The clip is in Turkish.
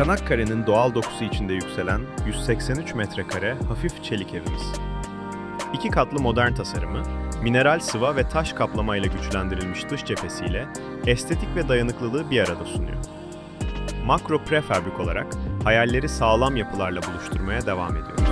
Çanakkale'nin doğal dokusu içinde yükselen 183 metrekare Hafif Çelik evimiz. 2 katlı modern tasarımı, mineral sıva ve taş kaplama ile güçlendirilmiş dış cephesiyle estetik ve dayanıklılığı bir arada sunuyor. Makro prefabrik olarak hayalleri sağlam yapılarla buluşturmaya devam ediyoruz.